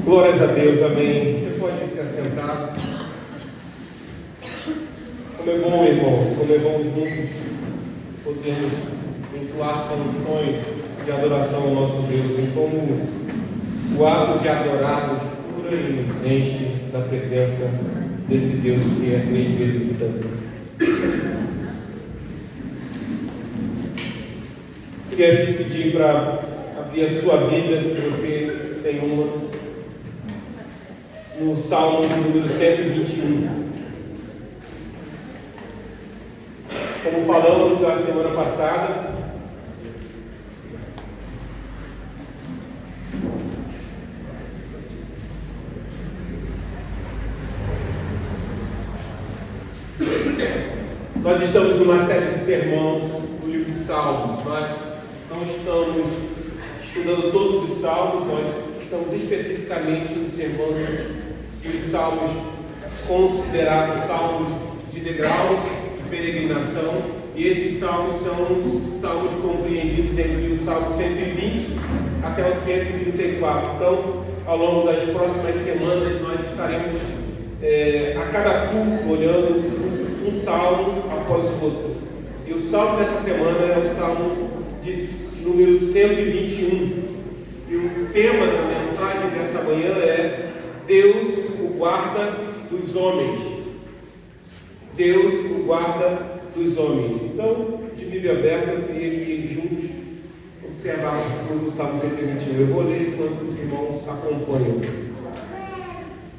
Glórias a Deus, amém. Você pode se assentar. Como é bom, irmãos, como é bom juntos podermos entoar canções de adoração ao nosso Deus, em como o ato de adorarmos pura e inocente da presença desse Deus que é 3 vezes santo. Queria te pedir para abrir a sua Bíblia, se você tem uma, no Salmo de número 121. Como falamos na semana passada, nós estamos numa série de sermões do livro de Salmos. Nós não estamos estudando todos os salmos, nós estamos especificamente nos sermões e os salmos considerados salmos de degraus, de peregrinação, e esses salmos são os salmos compreendidos entre o Salmo 120 até o 134. Então, ao longo das próximas semanas, nós estaremos a cada culto olhando um salmo após o outro. E o salmo dessa semana é o salmo de número 121. E o tema da mensagem dessa manhã é Deus, o guarda dos homens. Deus, o guarda dos homens. Então, de Bíblia aberta, eu queria que juntos observássemos o Salmo 121. Eu vou ler enquanto os irmãos acompanham.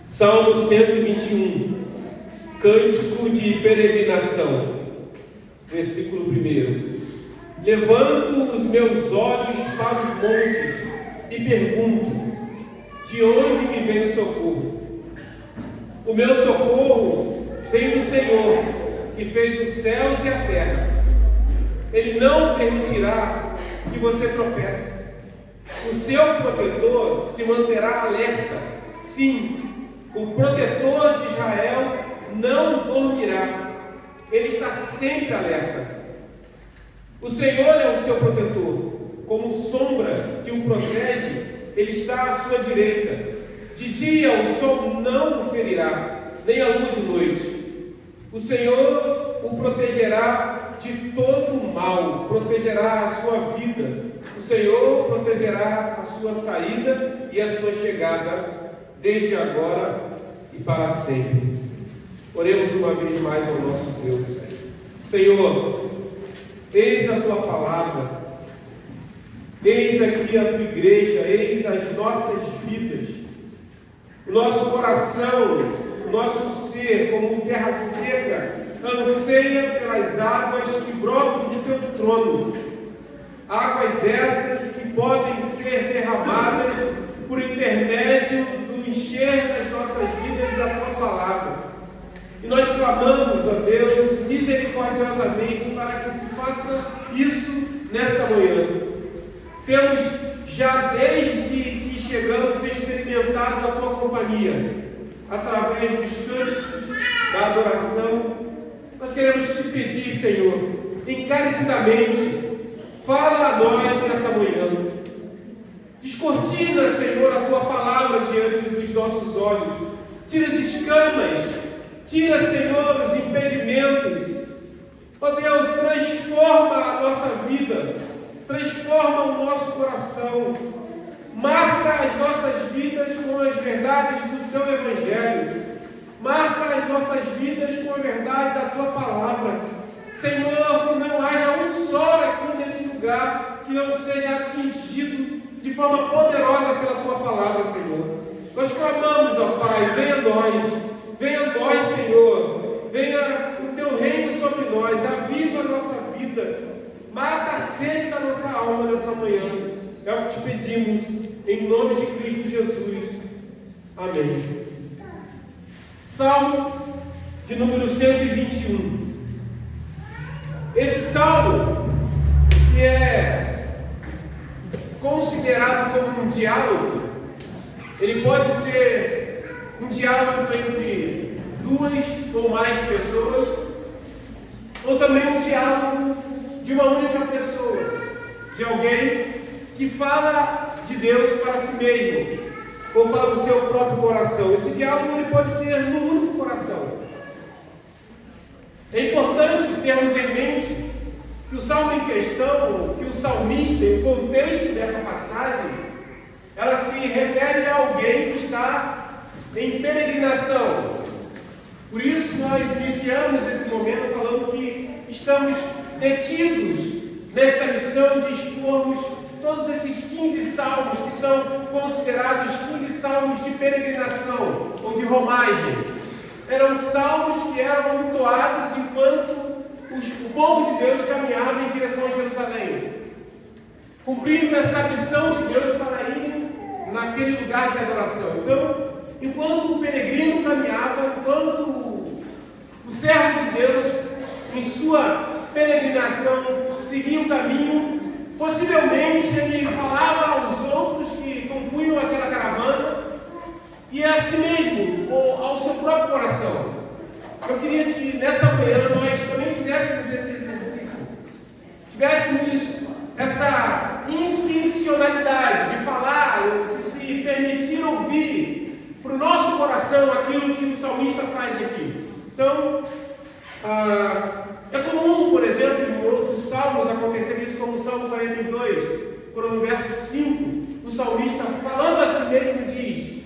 Salmo 121, Cântico de peregrinação. Versículo 1. Levanto os meus olhos para os montes e pergunto: de onde me vem o socorro? O meu socorro vem do Senhor, que fez os céus e a terra. Ele não permitirá que você tropece. O seu protetor se manterá alerta. Sim, o protetor de Israel não dormirá. Ele está sempre alerta. O Senhor é o seu protetor. Como sombra que o protege, Ele está à sua direita. De dia o sol não o ferirá, nem a luz de noite. O Senhor o protegerá de todo o mal, protegerá a sua vida. O Senhor protegerá a sua saída e a sua chegada, desde agora e para sempre. Oremos uma vez mais ao nosso Deus. Senhor, eis a tua palavra, eis aqui a tua igreja, eis as nossas vidas, o nosso coração, o nosso ser, como terra seca, anseia pelas águas que brotam do teu trono, águas essas que podem ser derramadas por intermédio do encher das nossas vidas da tua palavra. E nós clamamos, ó Deus, misericordiosamente, para que se faça isso nesta manhã. Temos já desde que chegamos experimentado a tua companhia, através dos cânticos, da adoração. Nós queremos te pedir, Senhor, encarecidamente, fala a nós nessa manhã. Descortina, Senhor, a tua palavra diante dos nossos olhos. Tira as escamas. Tira, Senhor, os impedimentos. Ó Deus, transforma a nossa vida, transforma o nosso coração, marca as nossas vidas com as verdades do Teu Evangelho, marca as nossas vidas com a verdade da Tua Palavra. Senhor, que não haja um só aqui nesse lugar que não seja atingido de forma poderosa pela Tua Palavra, Senhor. Nós clamamos, ó Pai, venha a nós, Senhor, venha o Teu reino sobre nós, aviva a nossa vida, mata a sede da nossa alma nessa manhã. É o que te pedimos, em nome de Cristo Jesus. Amém. Salmo de número 121. Esse salmo, que é considerado como um diálogo, ele pode ser um diálogo entre 2 ou mais pessoas, ou também um diálogo de uma única pessoa, de alguém que fala de Deus para si mesmo, ou para o seu próprio coração. Esse diálogo ele pode ser no único coração. É importante termos em mente que o salmo em questão, que o salmista, o contexto dessa passagem, ela se refere a alguém que está em peregrinação. Por isso nós iniciamos esse momento falando que estamos detidos nesta missão de expormos todos esses 15 salmos que são considerados 15 salmos de peregrinação ou de romagem. Eram salmos que eram entoados enquanto o povo de Deus caminhava em direção a Jerusalém, cumprindo essa missão de Deus para irem naquele lugar de adoração. Então, enquanto o peregrino caminhava, enquanto o servo de Deus, em sua peregrinação, seguia o caminho, possivelmente ele falava aos outros que compunham aquela caravana e a si mesmo, ou ao seu próprio coração. Eu queria que nessa manhã nós também fizéssemos esse exercício, tivéssemos essa intencionalidade de falar, de se permitir ouvir para o nosso coração aquilo que o salmista faz aqui. Então, é comum, por exemplo, em outros salmos acontecer isso, como o Salmo 42, quando no verso 5, o salmista, falando a si mesmo, diz: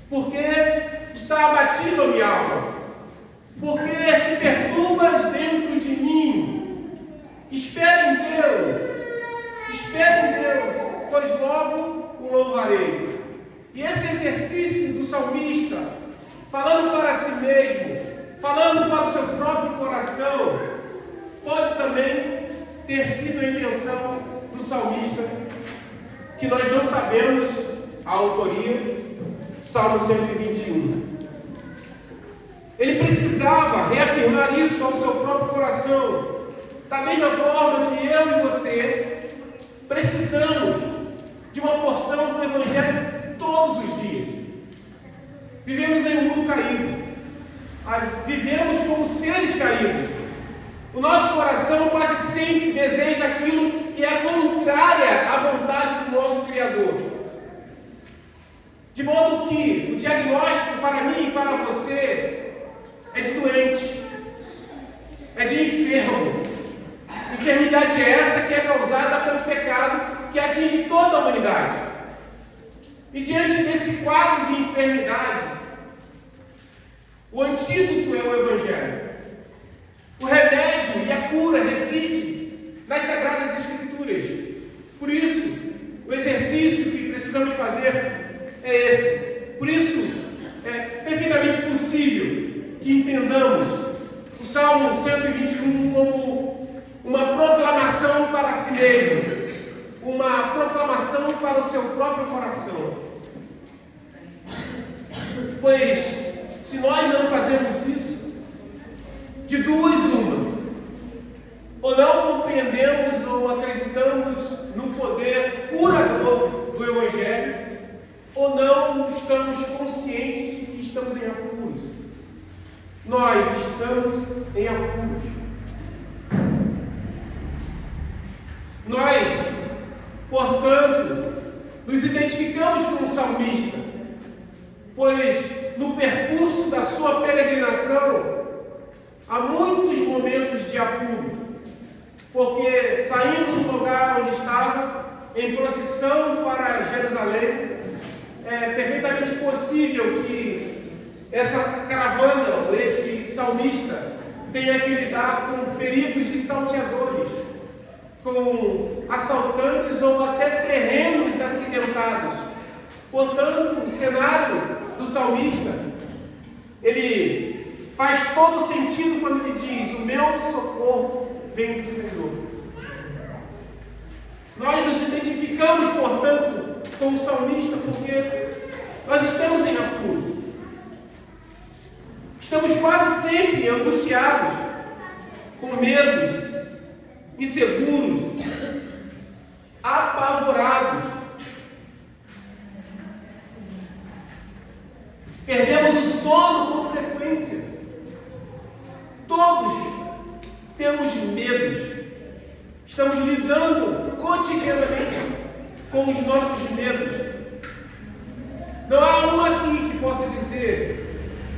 porque está abatido a minha alma, porque te perturbas dentro de mim. Espera em Deus, pois logo o louvarei. E esse exercício do salmista, falando para si mesmo, falando para o seu próprio coração, pode também ter sido a intenção do salmista, que nós não sabemos a autoria, Salmo 121. Ele precisava reafirmar isso ao seu próprio coração, da mesma forma que eu e você precisamos de uma porção do Evangelho todos os dias. Vivemos em um mundo caído, vivemos como seres caídos. O nosso coração quase sempre deseja aquilo que é contrária à vontade do nosso Criador. De modo que o diagnóstico para mim e para você é de doente, é de enfermo. Enfermidade é essa que é causada pelo pecado que atinge toda a humanidade. E diante desse quadro de enfermidade, o antídoto é o Evangelho. O remédio e a cura reside nas Sagradas Escrituras. Por isso, o exercício que precisamos fazer é esse. Por isso, é perfeitamente possível que entendamos o Salmo 121 como uma proclamação para si mesmo, uma proclamação para o seu próprio coração. Pois, se nós não fazemos isso, de duas uma, ou não compreendemos ou acreditamos no poder curador do Evangelho, ou não estamos conscientes de que estamos em apuros. Nós estamos em apuros. Nós, portanto, nos identificamos com o salmista, pois no percurso da sua peregrinação há muitos momentos de apuro, porque saindo do lugar onde estava, em procissão para Jerusalém, é perfeitamente possível que essa caravana, esse salmista, tenha que lidar com perigos de salteadores, com assaltantes ou até terrenos acidentados. Portanto, o cenário do salmista, ele faz todo sentido quando ele diz: o meu socorro vem do Senhor. Nós nos identificamos, portanto, com o salmista porque nós estamos em apuros. Estamos quase sempre angustiados, com medo, inseguros, apavorados. Perdemos o sono com frequência. Todos temos medos. Estamos lidando cotidianamente com os nossos medos. Não há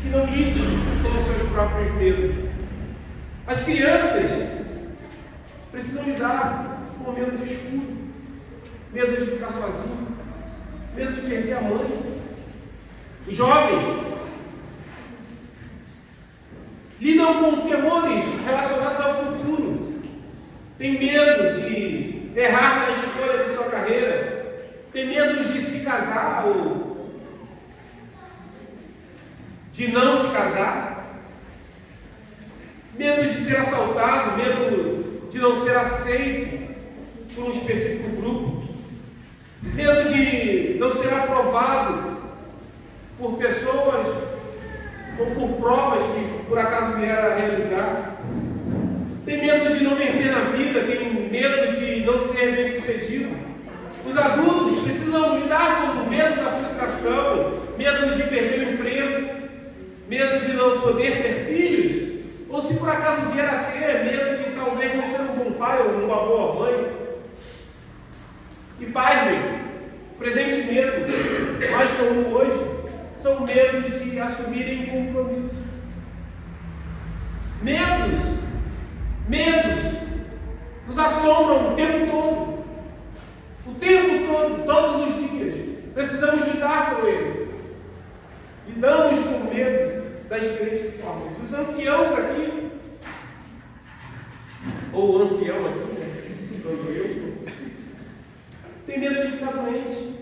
que não lide com os seus próprios medos. As crianças precisam lidar com o medo de escuro, medo de ficar sozinho, medo de perder a mãe. Os jovens lidam com temores relacionados ao futuro, têm medo de errar na escolha de sua carreira, têm medo de se casar ou de não se casar, medo de ser assaltado, medo de não ser aceito por um específico grupo, medo de não ser aprovado por pessoas ou por provas que por acaso vieram a realizar. Tem medo de não vencer na vida, tem medo de não ser bem sucedido. Os adultos precisam lidar com o medo da frustração, medo de perder o emprego, medo de não poder ter filhos, ou se por acaso vier a ter, medo de talvez não ser um bom pai ou uma boa mãe. E pasmem, o presente medo mais comum hoje são medos de assumirem compromisso. Medos nos assombram o tempo todo, todos os dias. Precisamos lidar com eles. Lidamos com medo das diferentes formas. Os anciãos aqui, ou o ancião aqui, sou eu, tem medo de ficar doente,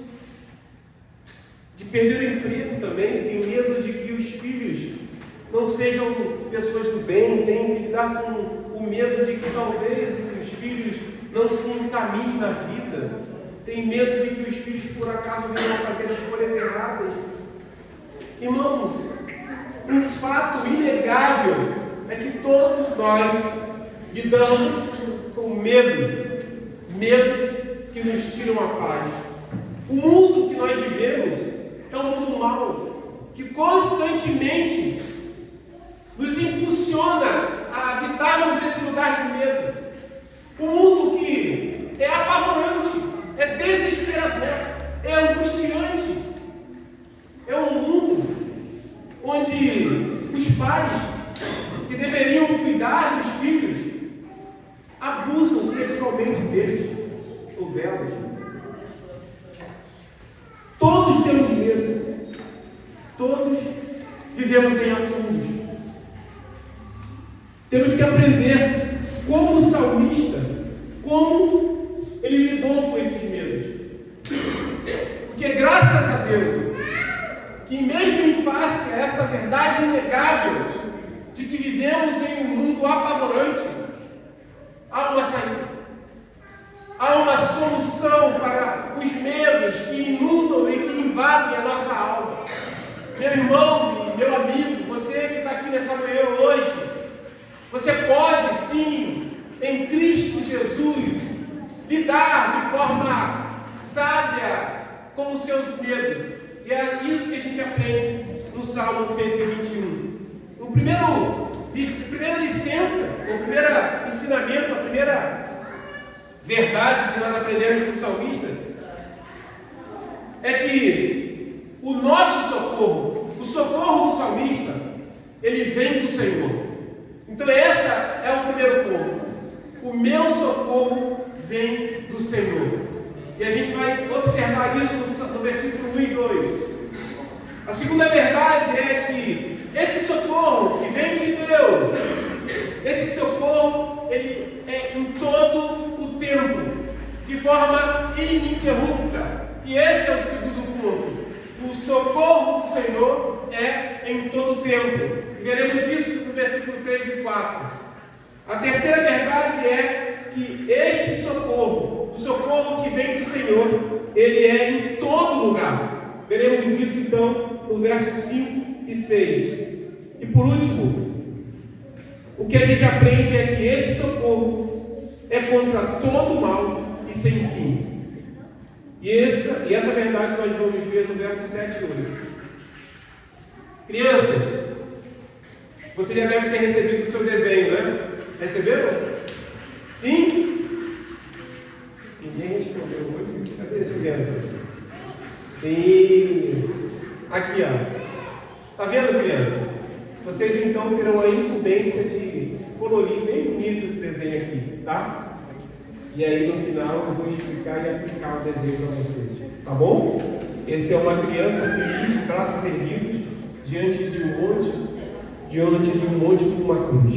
de perder o emprego também, tem medo de que os filhos não sejam pessoas do bem, tem que lidar com o medo de que talvez os filhos não se encaminhem na vida, tem medo de que os filhos por acaso venham a fazer escolhas erradas. Irmãos, um fato inegável é que todos nós lidamos com medos que nos tiram a paz. O mundo que nós vivemos é um mundo mau, que constantemente nos impulsiona a habitarmos esse lugar de medo. Um mundo que é apavorante, é desesperador, é angustiante. É um mundo onde os pais que deveriam cuidar dos filhos abusam sexualmente deles ou delas. Todos temos medo. Todos vivemos em apuros. Temos que aprender como o salmista, como ele lidou com esses medos. Porque graças a Deus, que mesmo em face a essa verdade inegável de que vivemos em um mundo apavorante, há uma saída. Há uma solução para os medos que inundam e que invadem a nossa alma. Meu irmão e meu amigo, você que está aqui nessa manhã hoje, você pode sim, em Cristo Jesus, lidar de forma sábia com os seus medos. E é isso que a gente aprende no Salmo 121. A primeira licença, o primeiro ensinamento, a primeira verdade que nós aprendemos com o salmista é que o nosso socorro, o socorro do salmista, ele vem do Senhor. Então essa é o primeiro ponto. O meu socorro vem do Senhor. E a gente vai observar isso no versículo 1 e 2. A segunda verdade é que esse socorro que vem de Deus, esse socorro, ele é em todo o tempo, de forma ininterrupta. E esse é o segundo ponto. O socorro do Senhor é em todo o tempo. E veremos isso no versículo 3 e 4. A terceira verdade é que este socorro, o socorro que vem do Senhor, ele é em todo lugar. Veremos isso então no versos 5 e 6. E por último, o que a gente aprende é que esse socorro é contra todo mal e sem fim. E essa verdade nós vamos ver no verso 7 e 8. Crianças, você já deve ter recebido o seu desenho, né? Receberam? Sim? Ninguém respondeu muito. Cadê as crianças? Sim. Aqui, ó. Tá vendo, criança? vocês então terão a incumbência de colorir bem bonito esse desenho aqui, tá? E aí no final eu vou explicar e aplicar o desenho para vocês, tá bom? Esse é uma criança feliz, braços erguidos, diante de um monte com uma cruz.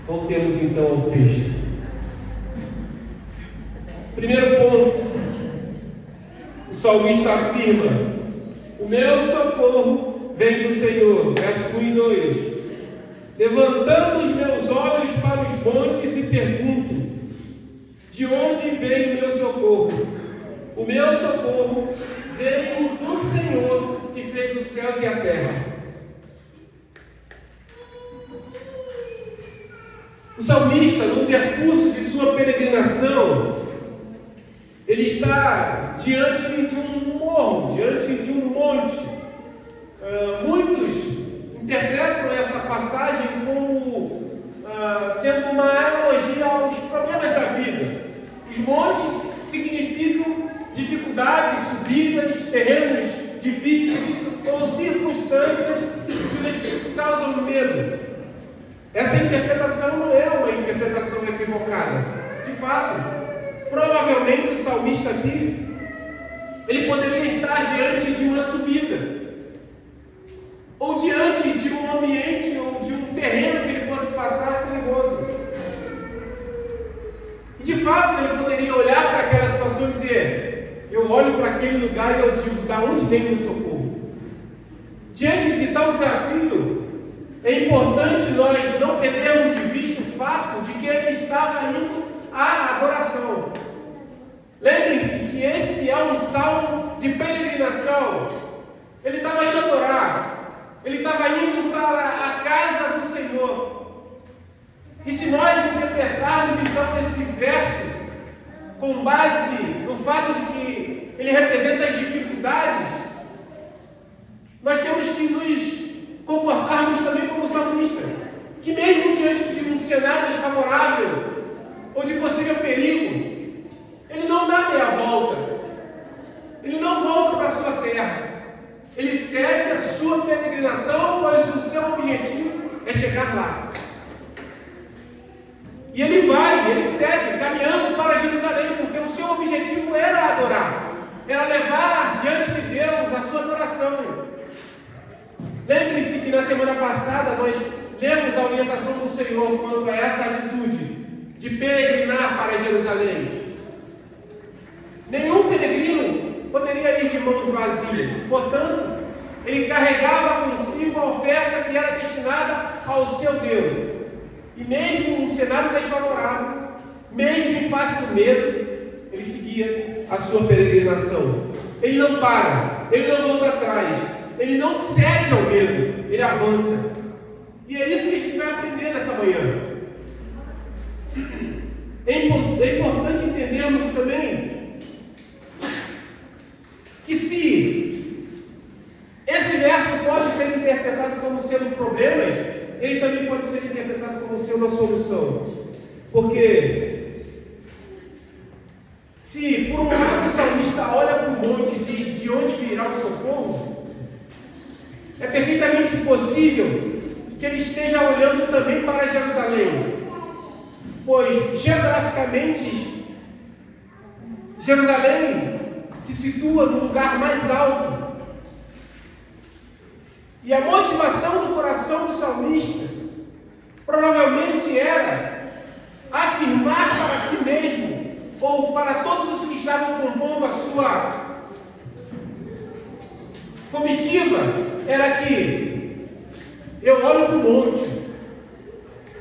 Voltemos então ao texto. Primeiro ponto, o salmista afirma: o meu socorro vem do Senhor, verso 1 e 2. Levantando os meus olhos para os montes e pergunto: de onde vem o meu socorro? O meu socorro veio do Senhor que fez os céus e a terra. O salmista, no percurso de sua peregrinação, ele está diante de um morro, diante de um monte. Muitos interpretam essa passagem como sendo uma analogia aos problemas da vida. Os montes significam dificuldades, subidas, terrenos difíceis ou circunstâncias que nos causam medo. Essa interpretação não é uma interpretação equivocada. De fato, provavelmente o salmista aqui, ele poderia estar diante de uma subida, ou diante de um ambiente, ou de um terreno que ele fosse passar perigoso. E de fato ele poderia olhar para aquela situação e dizer: eu olho para aquele lugar e eu digo, da onde vem o meu socorro? Diante de tal desafio, é importante nós não perdermos de vista o fato de que ele estava indo à adoração. Lembrem-se que esse é um salmo de peregrinação. Ele estava indo adorar, ele estava indo para a casa do Senhor. E se nós interpretarmos então esse verso com base no fato de que ele representa as dificuldades, nós temos que nos comportarmos também como salmista, que mesmo diante de um cenário desfavorável ou de possível perigo, ele não dá meia volta, ele não volta para a sua terra, ele segue a sua peregrinação, pois o seu objetivo é chegar lá. E ele segue caminhando para Jerusalém, porque o seu objetivo era adorar, era levar diante de Deus a sua adoração. Lembre-se que na semana passada nós lemos a orientação do Senhor quanto a essa atitude de peregrinar para Jerusalém. Nenhum peregrino poderia ir de mãos vazias, portanto, ele carregava consigo a oferta que era destinada ao seu Deus. E mesmo num cenário desfavorável, mesmo em face do medo, ele seguia a sua peregrinação. Ele não para, ele não volta atrás, ele não cede ao medo, ele avança. E é isso que a gente vai aprender nessa manhã. É importante entendermos também que se esse verso pode ser interpretado como sendo problemas, ele também pode ser interpretado como sendo a solução. Porque se por um lado o salmista olha para o monte e diz de onde virá o socorro, é perfeitamente possível que ele esteja olhando também para Jerusalém, pois geograficamente Jerusalém se situa no lugar mais alto. E a motivação do coração do salmista provavelmente era afirmar para si mesmo, ou para todos os que estavam compondo a sua comitiva, era que eu olho para o monte,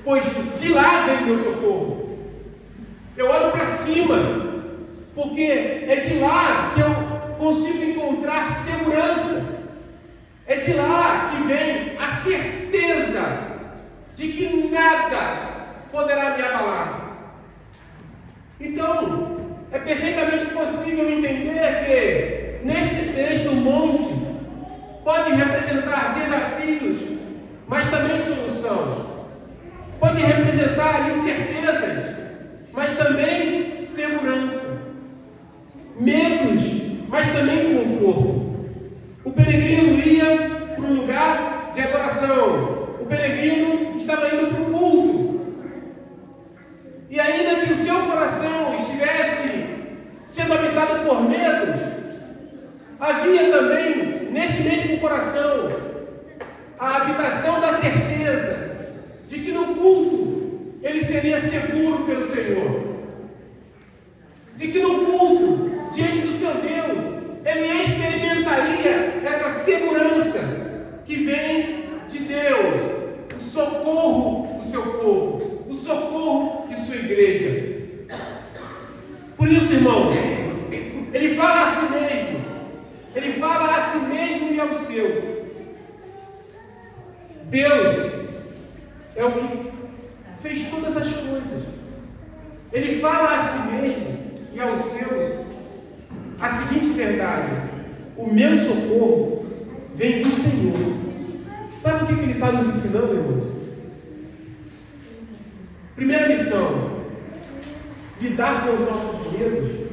pois de lá vem o meu socorro. Eu olho para cima, porque é de lá que eu consigo encontrar segurança. É de lá que vem a certeza de que nada poderá me abalar. Então, é perfeitamente possível entender que neste texto o monte pode representar desafios, mas também solução. Pode representar incertezas, mas também segurança. Medos, mas também conforto. O peregrino ia para um lugar coração, o peregrino estava indo para o culto. E ainda que o seu coração estivesse sendo habitado por medos, havia também, nesse mesmo coração, a habitação da certeza de que no culto ele seria seguro pelo Senhor. De que no culto, diante do seu Deus, ele experimentaria essa segurança que vem de Deus, o socorro do seu povo, o socorro de sua igreja. Por isso, irmão, ele fala a si mesmo e aos seus. Deus é o que fez todas as coisas. Ele fala a si mesmo e aos seus a seguinte verdade: o meu socorro vem do Senhor. Sabe o que ele está nos ensinando, irmãos? Primeira lição: lidar com os nossos medos.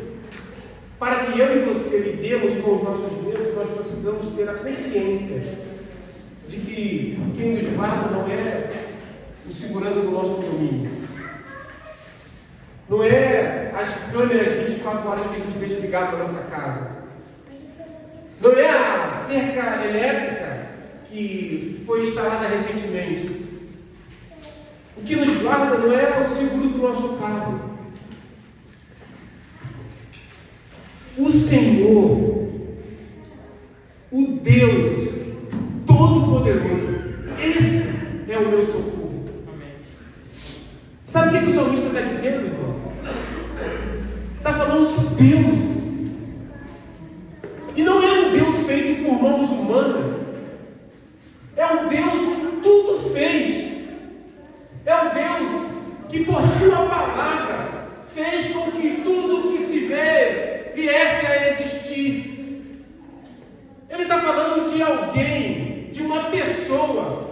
Para que eu e você lidemos com os nossos medos, nós precisamos ter a consciência de que quem nos guarda não é o segurança do nosso condomínio. Não é as câmeras 24 horas que a gente deixa ligado na nossa casa. Não é a cerca elétrica que foi instalada recentemente. O que nos guarda não é o seguro do nosso carro. O Senhor, o Deus Todo-Poderoso, esse é o meu socorro. Sabe o que o salmista está dizendo, irmão? Está falando de Deus. E não é um Deus feito por mãos humanas. É um Deus que tudo fez. É um Deus que por sua palavra fez com que tudo que se vê viesse a existir. Ele está falando de alguém, de uma pessoa,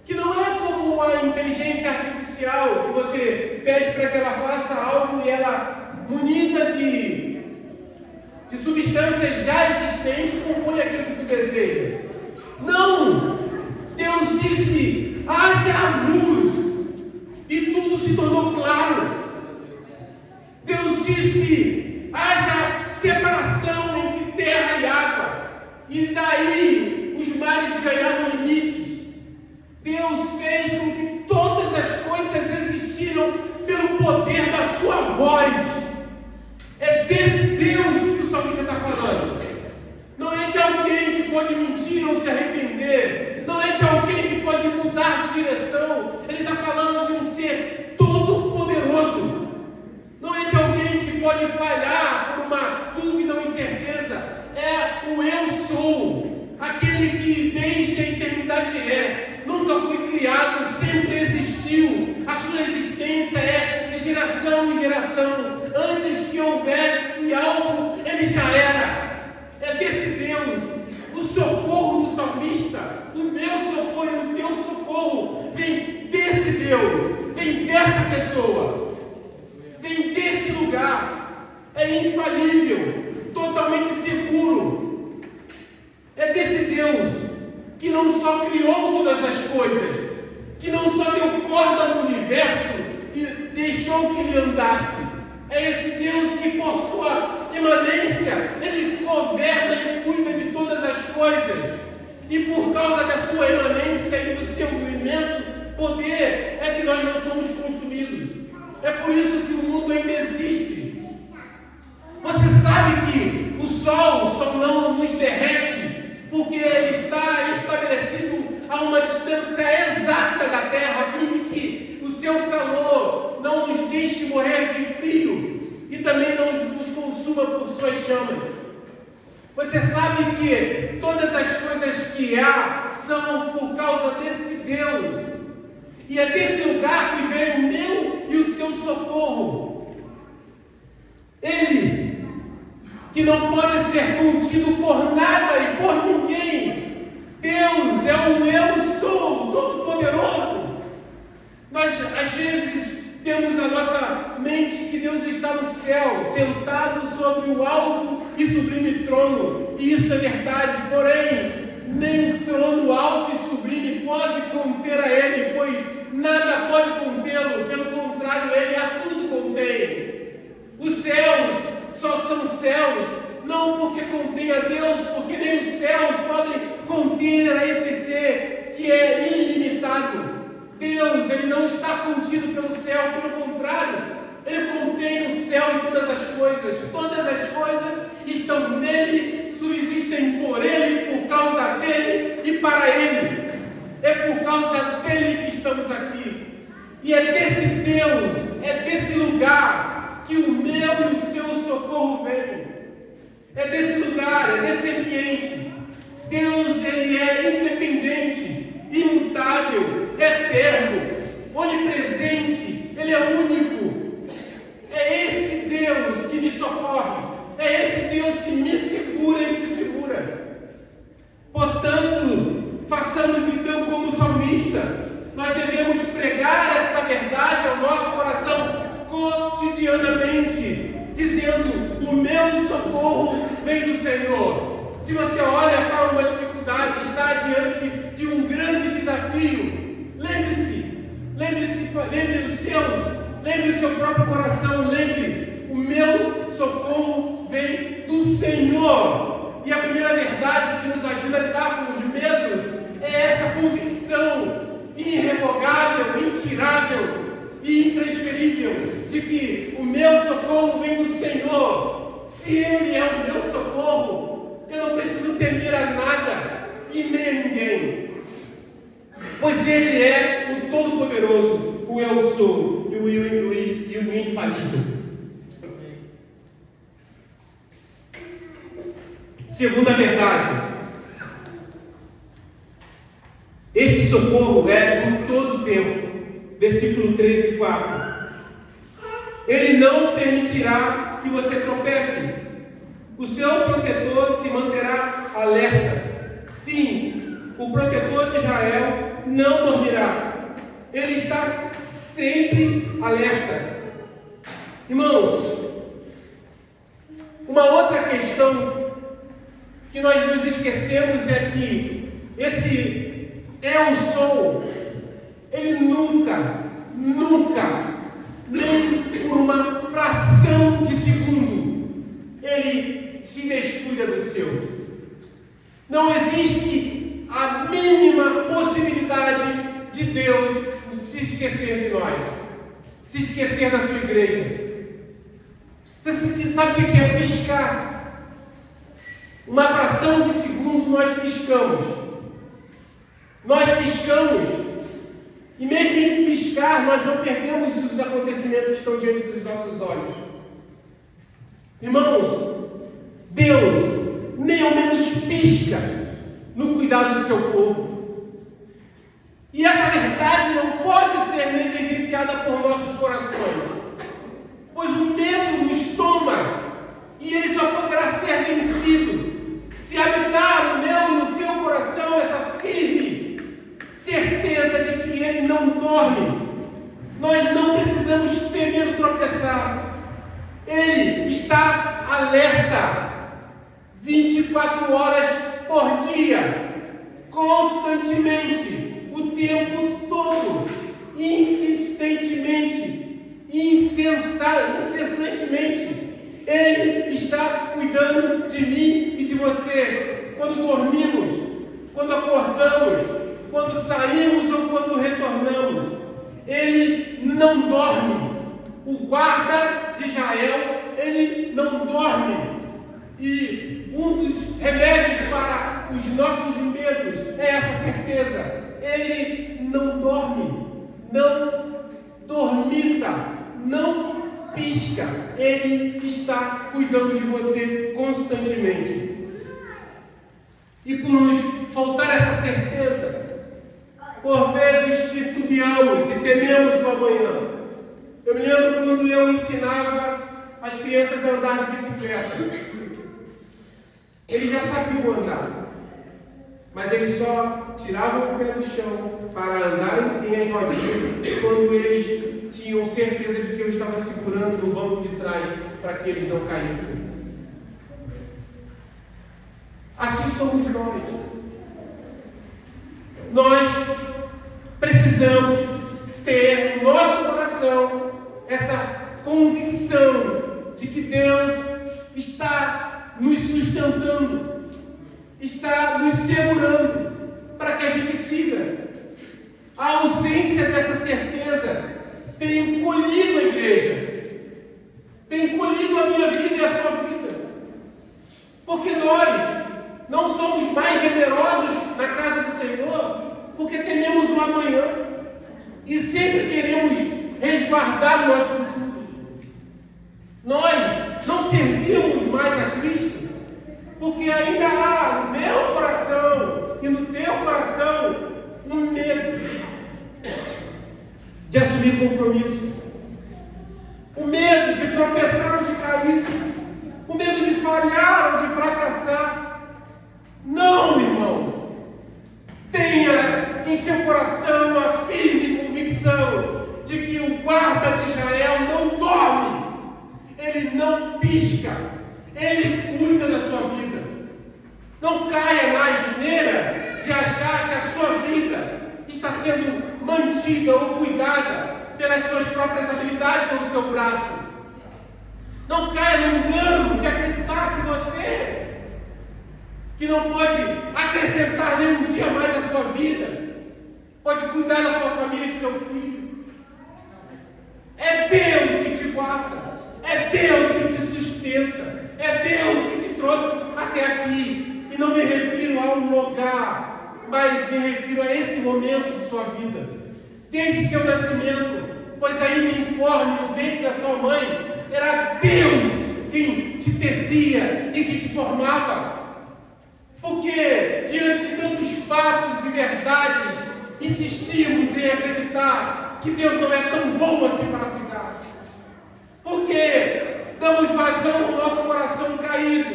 que não é como a inteligência artificial, que você pede para que ela faça algo e ela, munida de substâncias já existentes, compõe aquilo que tu deseja. Não! Deus disse: haja luz, e tudo se tornou claro. Deus disse: haja separação entre terra e água, e daí os mares ganharam limites. Deus fez com que todas as coisas existiram pelo poder da sua voz. É desse Deus que o salmista está falando. Não é de alguém que pode mentir ou se arrepender. Não é de alguém que pode mudar de direção. Ele está falando de um ser todo-poderoso. Não é de alguém que pode falhar por uma dúvida ou incerteza. É o eu sou, aquele que desde a eternidade é, nunca foi criado, sempre existiu. A sua existência é de geração em geração. Antes que houvesse algo, ele já era. É desse Deus. O socorro do salmista, o meu socorro e o teu socorro, vem desse Deus, vem dessa pessoa. Vem desse lugar, é infalível, totalmente seguro. É desse Deus que não só criou todas as coisas, que não só deu corda no universo e deixou que ele andasse. É esse Deus que, por sua imanência, ele governa e cuida de todas as coisas. E por causa da sua imanência e do seu imenso poder, é que nós não somos consumidos. É por isso que o mundo ainda existe. Você sabe que o sol não nos derrete, porque ele está estabelecido a uma distância exata da Terra, a fim de que o seu calor não nos deixe morrer de frio e também não nos consuma por suas chamas. Você sabe que todas as coisas que há são por causa desse Deus. E é desse lugar que vem o meu e o seu socorro. Ele, que não pode ser contido por nada e por ninguém. Deus é o eu sou, todo-poderoso. Nós, às vezes, temos a nossa mente que Deus está no céu, sentado sobre o alto e sublime trono. E isso é verdade, porém, nem o trono alto e sublime pode conter a Ele, pois nada pode contê-lo, pelo contrário, Ele a tudo contém. Os céus só são céus, não porque contém a Deus, porque nem os céus podem conter a esse ser que é ilimitado. Deus, Ele não está contido pelo céu, pelo contrário, Ele contém o céu e todas as coisas estão nele, subsistem por Ele, por causa dele e para Ele. É por causa dele que estamos aqui. E é desse Deus, é desse lugar que o meu e o seu socorro vem. É desse lugar, é desse ambiente. Deus, Ele é independente, imutável, eterno, onipresente, Ele é único. É esse Deus que me socorre, é esse Deus que me segura e te segura. Portanto, façamos então como o salmista, nós devemos pregar esta verdade ao nosso coração cotidianamente, dizendo: o meu socorro vem do Senhor. Se você olha para uma dificuldade, está diante de um grande desafio, lembre os seus, lembre o seu próprio coração, lembre: o meu socorro vem do Senhor. E a primeira verdade que nos ajuda a lidar com os medos é essa convicção irrevogável, intirável e intransferível de que o meu socorro vem do Senhor. Se Ele é o meu socorro, eu não preciso temer a nada e nem a ninguém, pois Ele é o Todo-Poderoso, o Eu Sou e o Infalível. Segunda verdade, esse socorro é em todo o tempo. Versículo 3 e 4. Ele não permitirá que você tropece. O seu protetor se manterá alerta. Sim, o protetor de Israel não dormirá. Ele está sempre alerta. Irmãos, uma outra questão que nós nos esquecemos é que esse Eu Sou, Ele nunca, nem por uma fração de segundo, Ele se descuida dos seus. Não existe a mínima possibilidade de Deus se esquecer de nós, se esquecer da sua igreja. Você sabe o que é piscar? Uma fração de segundo nós piscamos. E mesmo em piscar, nós não perdemos os acontecimentos que estão diante dos nossos olhos. Irmãos, Deus nem ao menos pisca no cuidado do seu povo. E essa verdade não pode ser negligenciada por nossos corações, pois o medo nos toma e ele só poderá ser vencido se habitar no meu e no seu coração essa firme certeza de que Ele não dorme. Nós não precisamos temer tropeçar. Ele está alerta 24 horas por dia, constantemente, o tempo todo, insistentemente, incessantemente. Ele está cuidando de mim e de você, quando dormimos, quando acordamos, quando saímos ou quando retornamos. Ele não dorme. O guarda de Israel, ele não dorme. E um dos remédios para os nossos medos é essa certeza. Ele não dorme, não dormita, não pisca. Ele está cuidando de você constantemente. E por nos faltar essa certeza, por vezes titubeamos e tememos o amanhã. Eu me lembro quando eu ensinava as crianças a andar de bicicleta. Eles já sabiam andar, mas eles só tiravam o pé do chão para andarem sem as rodinhas quando eles tinham certeza de que eu estava segurando no banco de trás para que eles não caíssem. Assim somos nós. Nós nos sustentando, está nos segurando para que a gente siga. A ausência dessa certeza tem encolhido a igreja, tem encolhido a minha vida e a sua vida, porque nós não somos mais generosos na casa do Senhor, porque tememos o amanhã e sempre queremos resguardar o nosso futuro. Nós não servimos mais a Cristo, porque ainda há no meu coração e no teu coração um medo de assumir compromisso, o medo de tropeçar ou de cair, o medo de falhar ou de fracassar. Não, irmãos, tenha em seu coração a firme convicção de que o guarda de Israel não dorme, ele não pisca, ele cuida da sua vida. Não caia na asneira de achar que a sua vida está sendo mantida ou cuidada pelas suas próprias habilidades ou do seu braço. Não caia no engano de acreditar que você, que não pode acrescentar nenhum dia mais à sua vida, pode cuidar da sua família e de seu filho. É Deus que te guarda, é Deus que te sustenta, é Deus que te trouxe até aqui. E não me refiro a um lugar, mas me refiro a esse momento de sua vida, desde seu nascimento, pois ainda informe no ventre da sua mãe, era Deus quem te tecia e que te formava. Porque, diante de tantos fatos e verdades, insistimos em acreditar que Deus não é tão bom assim para cuidar. Porque damos vazão ao nosso coração caído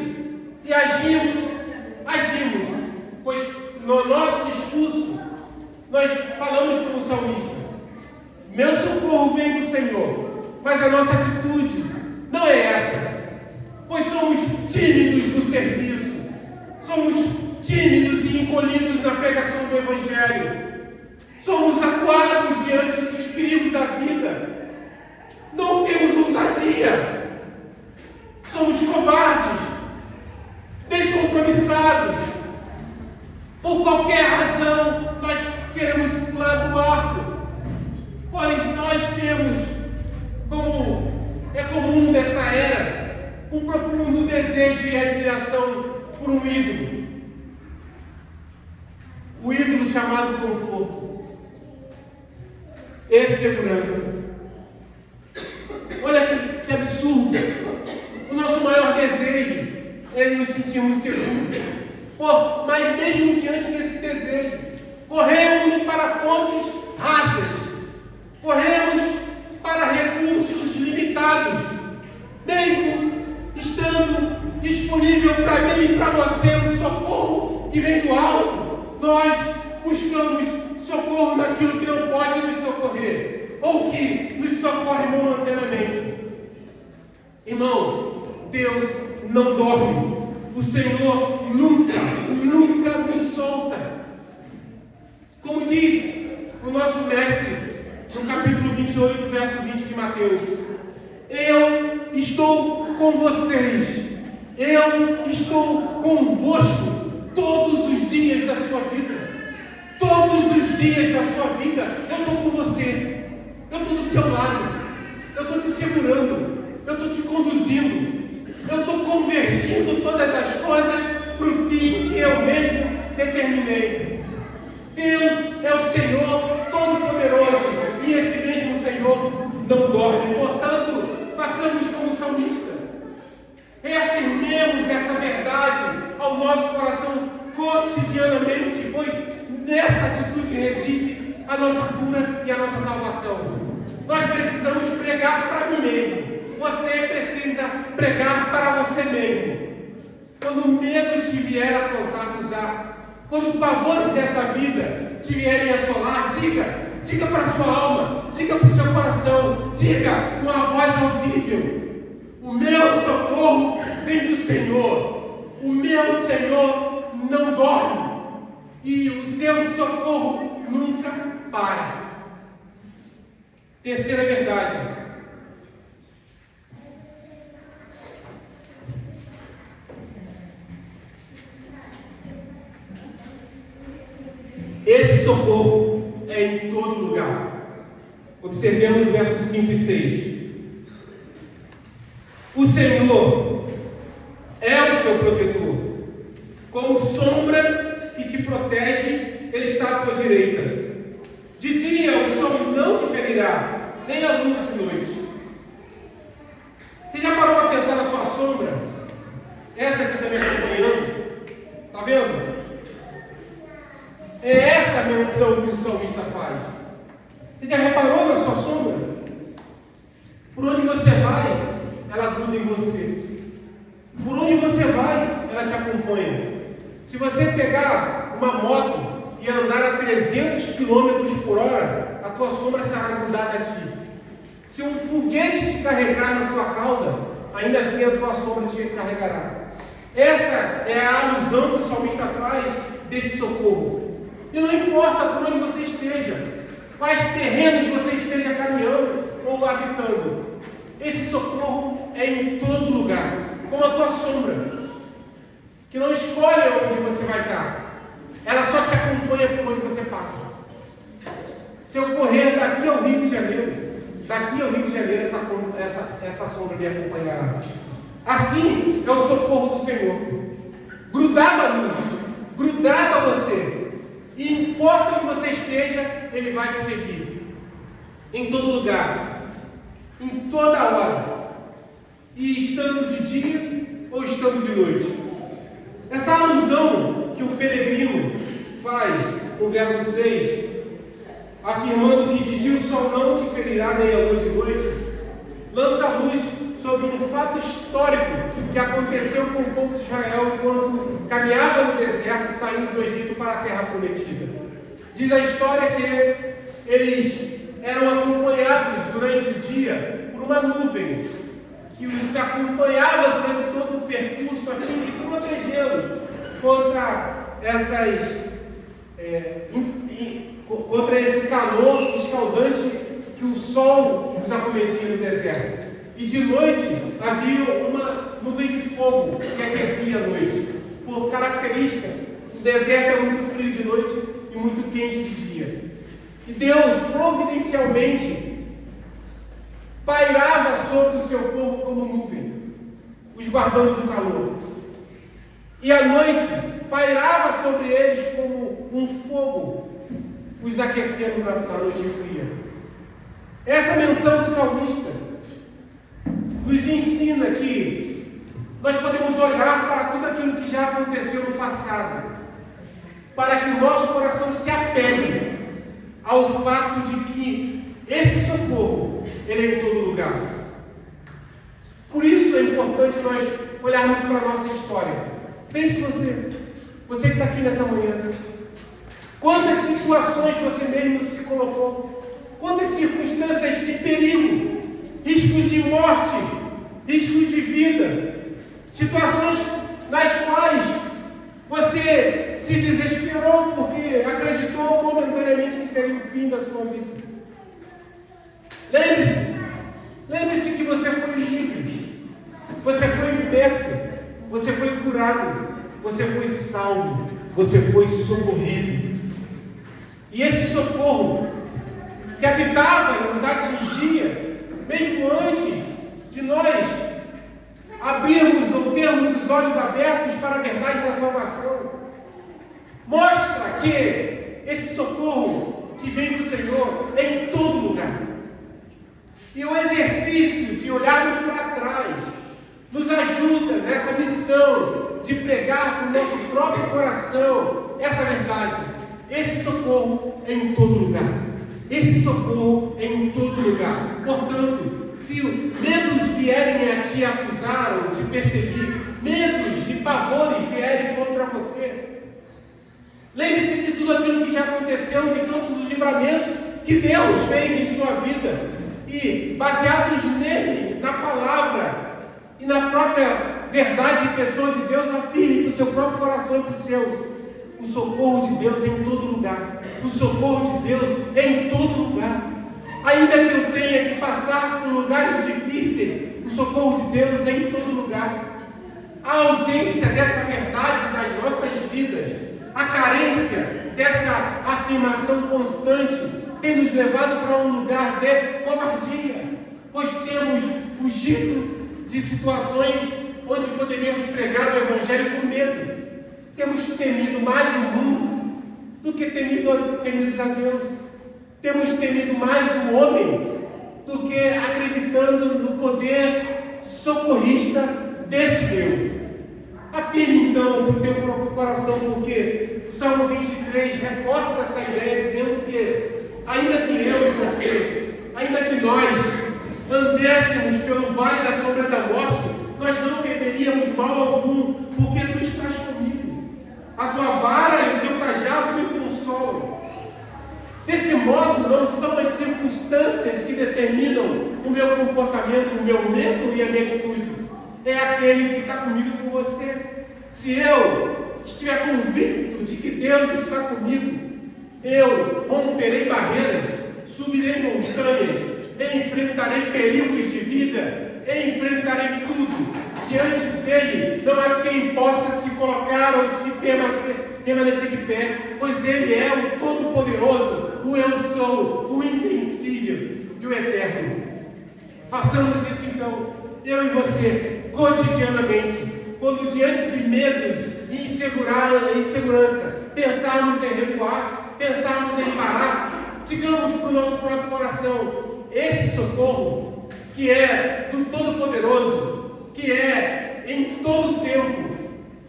e agimos, pois no nosso discurso nós falamos como salmista: meu socorro vem do Senhor, mas a nossa atitude não é essa, pois somos tímidos no serviço. Somos tímidos e encolhidos na pregação do Evangelho. Somos acuados diante dos perigos da vida. Não temos ousadia. Somos covardes, descompromissados. Por qualquer razão, nós queremos pular do barco, pois nós temos, como é comum nessa era, um profundo desejo e admiração por um ídolo. O ídolo chamado conforto e segurança. Olha que absurdo. O nosso maior desejo é nos sentirmos seguros. Mas mesmo diante desse desejo, corremos para fontes rasas, corremos para recursos limitados, mesmo estando disponível para mim e para você um socorro que vem do alto, nós buscamos socorro naquilo que não pode nos socorrer, ou que nos socorre momentaneamente. Irmãos, Deus não dorme. O Senhor nunca nos solta. Como diz o nosso mestre no capítulo 28, verso 20 de Mateus: eu estou com vocês, eu estou convosco todos os dias da sua vida. Todos os dias da sua vida, eu estou com você, eu estou do seu lado, eu estou te segurando, eu estou te conduzindo, eu estou convergindo todas as coisas para o fim que eu mesmo determinei. Deus é o Senhor Todo-Poderoso e esse mesmo Senhor não dorme. Portanto, façamos como o salmista, reafirmemos essa verdade ao nosso coração cotidianamente, pois nessa atitude reside a nossa cura e a nossa salvação. Nós precisamos pregar para mim mesmo. Você precisa pregar para você mesmo. Quando o medo te vier a acusar, quando os pavores dessa vida te vierem a assolar, diga para a sua alma, diga para o seu coração, diga com a voz audível: o meu socorro vem do Senhor, o meu Senhor não dorme e o seu socorro nunca para. Terceira verdade: Esse socorro é em todo lugar. Observemos os versos 5 e 6. O Senhor é o seu protetor. Como sombra que te protege, Ele está à tua direita. De dia o sol não te ferirá, nem a lua de noite. Você já parou para pensar na sua sombra? Essa aqui está me acompanhando. Está vendo? É essa a menção que o salmista faz. Você já reparou na sua sombra? Por onde você vai, ela gruda em você. Por onde você vai, ela te acompanha. Se você pegar uma moto e andar a 300 km por hora, a tua sombra será grudada a ti. Se um foguete te carregar na sua cauda, ainda assim a tua sombra te carregará. Essa é a alusão que o salmista faz desse socorro. E não importa por onde você esteja, quais terrenos você esteja caminhando ou habitando, esse socorro é em todo lugar, como a tua sombra, que não escolhe onde você vai estar, ela só te acompanha por onde você passa. Se eu correr daqui ao Rio de Janeiro, essa sombra me acompanhará. Assim é o socorro do Senhor, grudado a mim, grudado a você. E importa onde você esteja, Ele vai te seguir. Em todo lugar, em toda hora, e estando de dia ou estando de noite. Essa alusão que o peregrino faz no verso 6, afirmando que de dia o sol não te ferirá nem a lua de noite, lança luz sobre um fato histórico que aconteceu com o povo de Israel quando caminhava no deserto, saindo do Egito para a terra prometida. Diz a história que eles eram acompanhados durante o dia por uma nuvem que os acompanhava durante todo o percurso a fim de protegê-los contra esse calor escaldante que o sol os acometia no deserto. E de noite havia uma nuvem de fogo que aquecia a noite. Por característica, o deserto é muito frio de noite e muito quente de dia. E Deus providencialmente pairava sobre o seu povo como nuvem, os guardando do calor. E à noite pairava sobre eles como um fogo, os aquecendo na noite fria. Essa menção do salmista nos ensina que nós podemos olhar para tudo aquilo que já aconteceu no passado, para que o nosso coração se apegue ao fato de que esse socorro, ele é em todo lugar. Por isso é importante nós olharmos para a nossa história. Pense você que está aqui nessa manhã, quantas situações você mesmo se colocou, quantas circunstâncias de perigo, riscos de morte, riscos de vida, situações nas quais você se desesperou porque acreditou momentaneamente que seria o fim da sua vida. Lembre-se que você foi livre, você foi liberto, você foi curado, você foi salvo, você foi socorrido. E esse socorro que habitava e nos atingia, mesmo antes de nós abrirmos ou termos os olhos abertos para a verdade da salvação, mostra que esse socorro que vem do Senhor é em todo lugar. E o exercício de olharmos para trás nos ajuda nessa missão de pregar com o nosso próprio coração essa verdade. Esse socorro é em todo lugar. Esse socorro é em todo lugar. Portanto, se medos vierem a te acusar ou te perseguir, medos e pavores vierem contra você, lembre-se de tudo aquilo que já aconteceu, de todos os livramentos que Deus fez em sua vida. E, baseados nele, na palavra e na própria verdade e pessoa de Deus, afirme para o seu próprio coração e para os seus: o socorro de Deus é em todo lugar. O socorro de Deus é em todo lugar. Ainda que eu tenha que passar por lugares difíceis, o socorro de Deus é em todo lugar. A ausência dessa verdade nas nossas vidas, a carência dessa afirmação constante tem nos levado para um lugar de covardia, pois temos fugido de situações onde poderíamos pregar o Evangelho com medo. Temos temido mais o mundo do que temidos a Deus. Temos temido mais o homem do que acreditando no poder socorrista desse Deus. Afirme então o teu próprio coração, porque o Salmo 23 reforça essa ideia, dizendo que ainda que eu e você, ainda que nós andéssemos pelo vale da sombra da morte, nós não temeríamos mal algum, porque tu estás comigo. A tua vara e o teu cajado me consolam. Desse modo, não são as circunstâncias que determinam o meu comportamento, o meu método e a minha atitude. É aquele que está comigo e com você. Se eu estiver convicto de que Deus está comigo, eu romperei barreiras, subirei montanhas, enfrentarei perigos de vida, enfrentarei tudo. Diante dele não há quem possa se colocar ou se permanecer de pé, pois ele é o Todo-Poderoso, o Eu Sou, o Invencível e o Eterno. Façamos isso então, eu e você, cotidianamente, quando diante de medos e insegurança, pensarmos em recuar, pensarmos em parar, digamos para o nosso próprio coração: esse socorro que é do Todo-Poderoso, que é em todo tempo,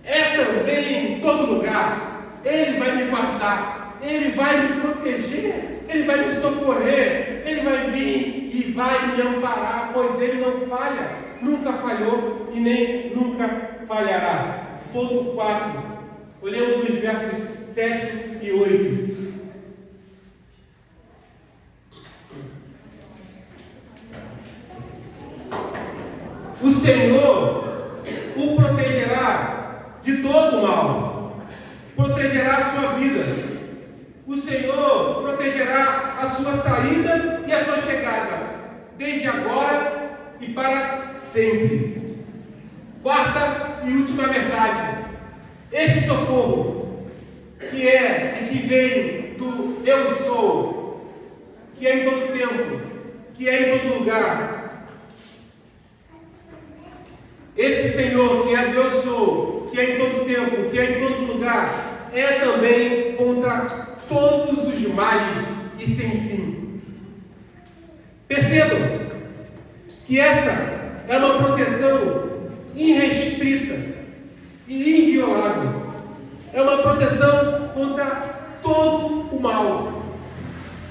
é também em todo lugar. Ele vai me guardar, Ele vai me proteger, Ele vai me socorrer, Ele vai vir e vai me amparar, pois Ele não falha, nunca falhou e nem nunca falhará. Ponto 4. Olhamos os versos 7 e 8. O Senhor o protegerá de todo mal, protegerá a sua vida. O Senhor protegerá a sua saída e a sua chegada, desde agora e para sempre. Quarta e última verdade: este socorro, que é e que vem do Eu Sou, que é em todo tempo, que é em todo lugar. Esse Senhor, que é do Eu Sou, que é em todo tempo, que é em todo lugar, é também contra todos os males e sem fim. Percebam que essa é uma proteção irrestrita e inviolável. É uma proteção contra todo o mal.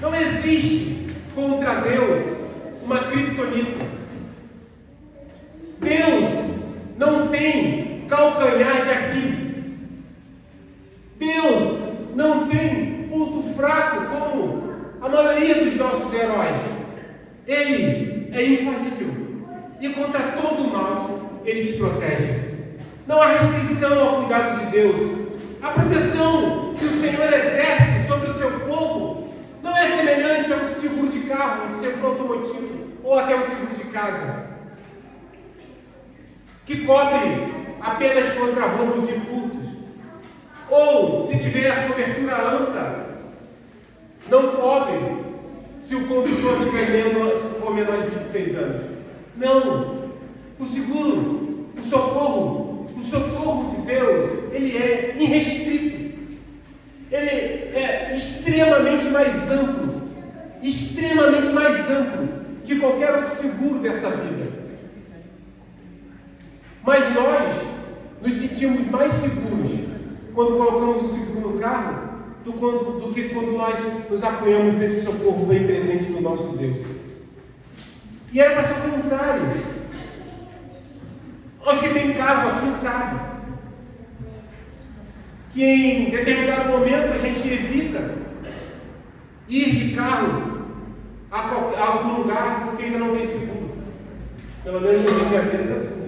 Não existe contra Deus uma criptonita. Deus não tem calcanhar de Aquiles. Deus não tem ponto fraco como a maioria dos nossos heróis. Ele é infalível e contra todo o mal Ele te protege. Não há restrição ao cuidado de Deus. A proteção que o Senhor exerce sobre o seu povo não é semelhante a um seguro de carro, um seguro automotivo ou até um seguro de casa, que cobre apenas contra roubos e furtos, ou se tiver cobertura ampla, não cobre se o condutor for menor de 26 anos. Não. O seguro, o socorro de Deus, ele é irrestrito. Ele é extremamente mais amplo que qualquer outro seguro dessa vida. Mas nós nos sentimos mais seguros quando colocamos um seguro no carro do que quando nós nos apoiamos nesse socorro bem presente do nosso Deus. E era para ser o contrário. Os que têm carro aqui sabem que em determinado momento a gente evita ir de carro a algum lugar porque ainda não tem seguro. Pelo menos no Rio de Janeiro é assim.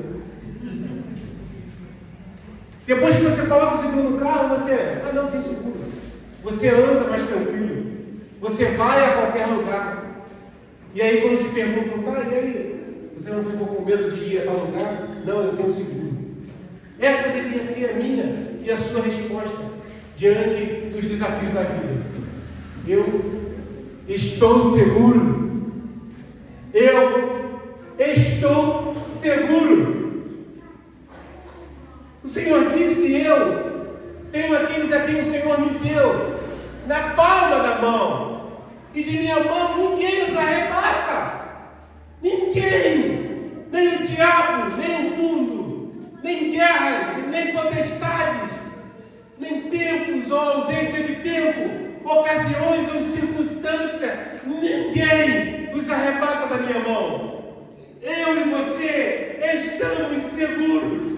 Depois que você coloca o seguro no carro, você não tem seguro. Você anda mais tranquilo. Você vai a qualquer lugar. E aí quando te perguntam, e aí? Você não ficou com medo de ir a tal lugar? Não, eu tenho seguro. Essa deveria ser a minha e a sua resposta diante dos desafios da vida. Eu estou seguro. Eu estou seguro. O Senhor disse: eu tenho aqueles a quem o Senhor me deu na palma da mão, e de minha mão ninguém os arrebata. Ninguém, nem o diabo, nem o mundo, nem guerras, nem potestades, nem tempos ou ausência de tempo, ocasiões ou circunstância, ninguém nos arrebata da minha mão. Eu e você estamos seguros.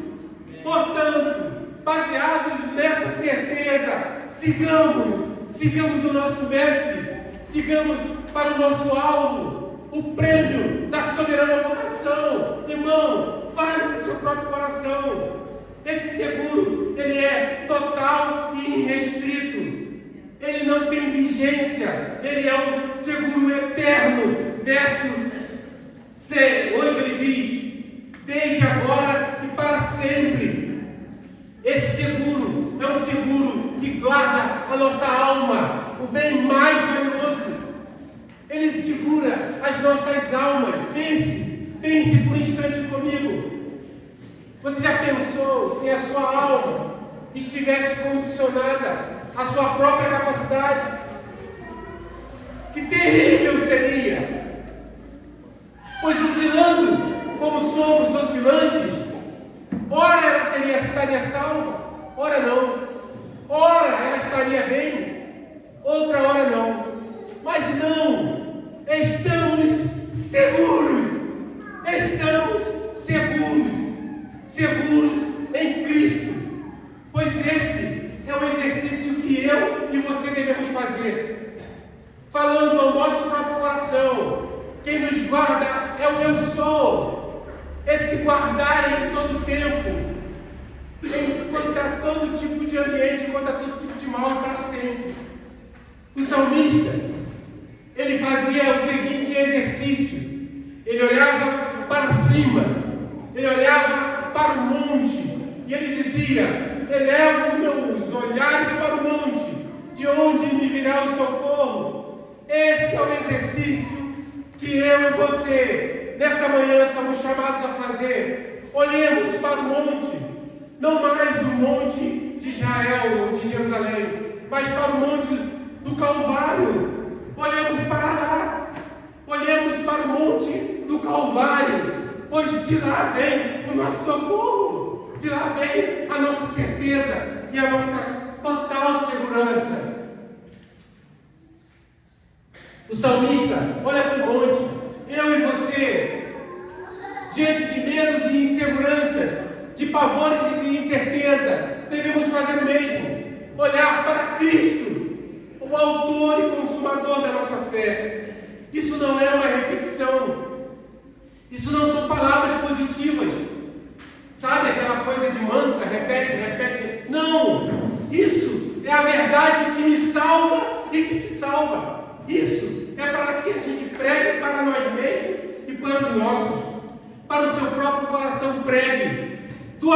Portanto, baseados nessa certeza, sigamos o nosso mestre, sigamos para o nosso alvo, o prêmio da soberana vocação. Irmão, fale para o seu próprio coração. Esse seguro, ele é total e irrestrito. Ele não tem vigência, ele é um seguro eterno. Verso 8 ele diz: desde agora e para sempre. Esse seguro é um seguro que guarda a nossa alma, o bem mais valioso. Ele segura as nossas almas. Pense por um instante comigo. Você já pensou se a sua alma estivesse condicionada à sua própria capacidade? Que terrível seria! Pois oscilando como somos oscilantes, ora ela estaria salva, ora não. Ora ela estaria bem, outra hora não. Mas não, estamos seguros. Estamos seguros em Cristo. Pois esse é um exercício que eu e você devemos fazer. Falando ao nosso próprio coração, quem nos guarda é o eu sou. Esse guardar em todo tempo, contra todo tipo de ambiente, contra todo tipo de mal e para sempre. O salmista, ele fazia o seguinte exercício: ele olhava para cima, ele olhava para o monte, e ele dizia: elevo meus olhares para o monte, de onde me virá o socorro. Esse é o exercício que eu e você, nessa manhã, somos chamados a fazer. Olhemos para o monte, não mais o monte de Israel ou de Jerusalém, mas para o monte do Calvário. Olhemos para lá, olhemos para o monte do Calvário, pois de lá vem o nosso socorro, de lá vem a nossa certeza e a nossa total segurança. O salmista olha para o monte. Eu e você, diante de medos e insegurança, de pavores e incerteza, devemos fazer o mesmo. Olhar para Cristo, o autor e consumador da nossa fé. Isso não é uma repetição. Isso não são palavras positivas. Sabe aquela coisa de mantra, repete. Não! Isso é a verdade que me salva e que te salva. Isso é para que a gente pregue para nós mesmos e para os nossos. Para o seu próprio coração, pregue. Do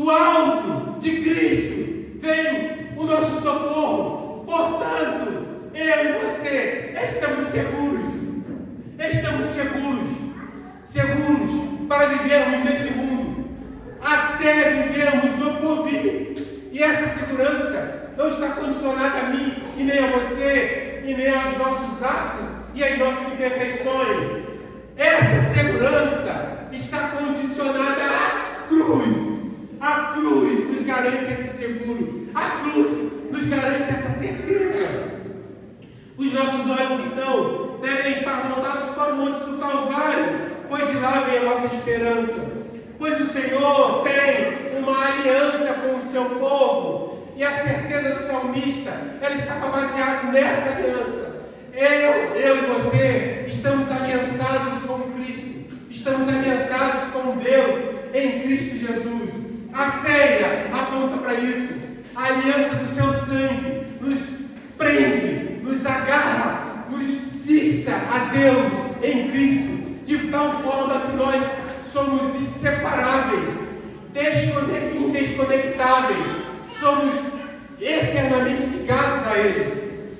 alto de Cristo vem o nosso socorro. Portanto, eu e você estamos seguros para vivermos nesse mundo, até vivermos no porvir. E essa segurança não está condicionada a mim, e nem a você, e nem aos nossos atos e às nossas imperfeições. Essa segurança está condicionada à cruz. A cruz nos garante esse seguro. A cruz nos garante essa certeza. Os nossos olhos, então, devem estar voltados para o monte do Calvário, pois de lá vem a nossa esperança. Pois o Senhor tem uma aliança com o seu povo, e a certeza do salmista, ela estava baseada nessa aliança. Eu e você estamos aliançados com Cristo, estamos aliançados com Deus em Cristo Jesus. A ceia aponta para isso. A aliança do seu sangue nos prende, nos agarra, nos fixa a Deus em Cristo, de tal forma que nós somos inseparáveis, indesconectáveis, somos eternamente ligados a Ele.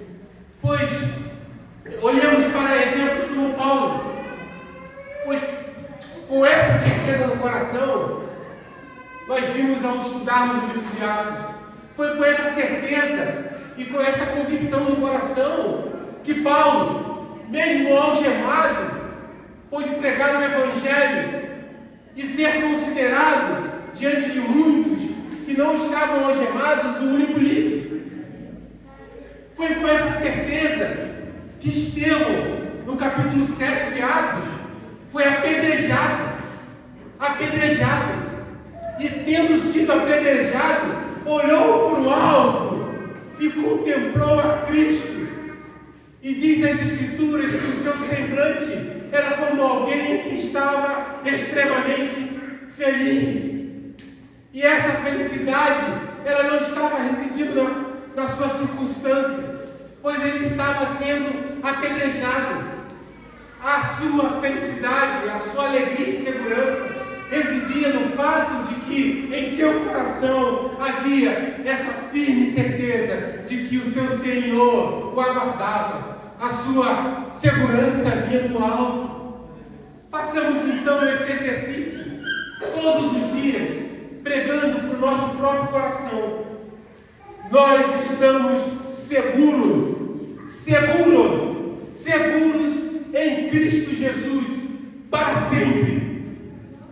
vimos ao estudarmos o livro de Atos. Foi com essa certeza e com essa convicção no coração que Paulo, mesmo algemado, pôde pregar o Evangelho e ser considerado, diante de muitos que não estavam algemados, o único livre. Foi com essa certeza que Estevão, no capítulo 7 de Atos, foi apedrejado, e tendo sido apedrejado, olhou para o alto e contemplou a Cristo. E diz as Escrituras que o seu semblante era como alguém que estava extremamente feliz. E essa felicidade, ela não estava residindo na sua circunstância, pois ele estava sendo apedrejado. A sua felicidade, a sua alegria e segurança residia no fato de que em seu coração havia essa firme certeza de que o seu Senhor o aguardava. A sua segurança vinha do alto. Façamos então esse exercício todos os dias, pregando para o nosso próprio coração. Nós estamos seguros em Cristo Jesus, para sempre.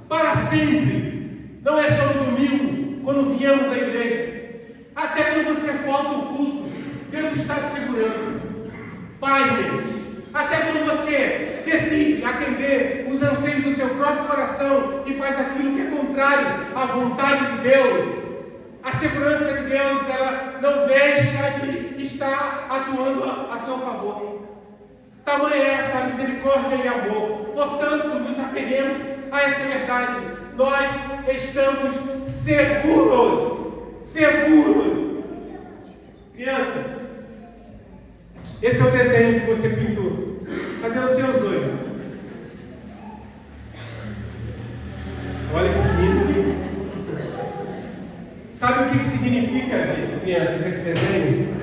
Para sempre. Não é só no domingo, quando viemos à igreja. Até quando você falta o culto, Deus está te segurando. Pai, até quando você decide atender os anseios do seu próprio coração e faz aquilo que é contrário à vontade de Deus, a segurança de Deus, ela não deixa de estar atuando a seu favor. Tamanha é essa misericórdia e amor. Portanto, nos apeguemos a essa verdade. Nós estamos seguros. Criança, esse é o desenho que você pintou. Cadê os seus olhos? Olha que lindo. Sabe o que significa, crianças, esse desenho?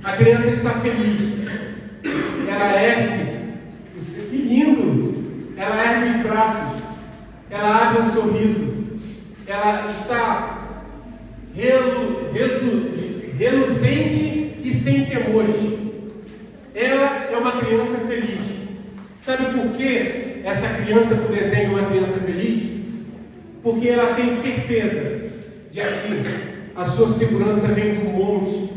A criança está feliz. Ela ergue, que lindo! Ela ergue os braços. Ela abre um sorriso. Ela está reluzente e sem temores. Ela é uma criança feliz. Sabe por que essa criança do desenho é uma criança feliz? Porque ela tem certeza de que a sua segurança vem do monte.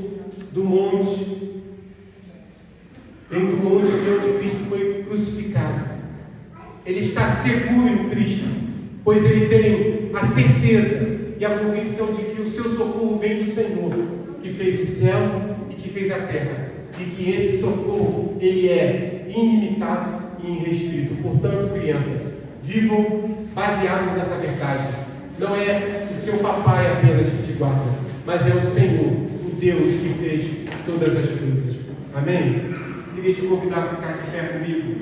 Vem do monte de onde Cristo foi crucificado. Ele está seguro em Cristo, pois ele tem a certeza e a convicção de que o seu socorro vem do Senhor, que fez os céus e que fez a terra, e que esse socorro, ele é ilimitado e irrestrito. Portanto, crianças, vivam baseados nessa verdade. Não é o seu papai apenas que te guarda, mas é o Senhor, o Deus que fez todas as coisas. Amém? Queria te convidar a ficar de pé comigo.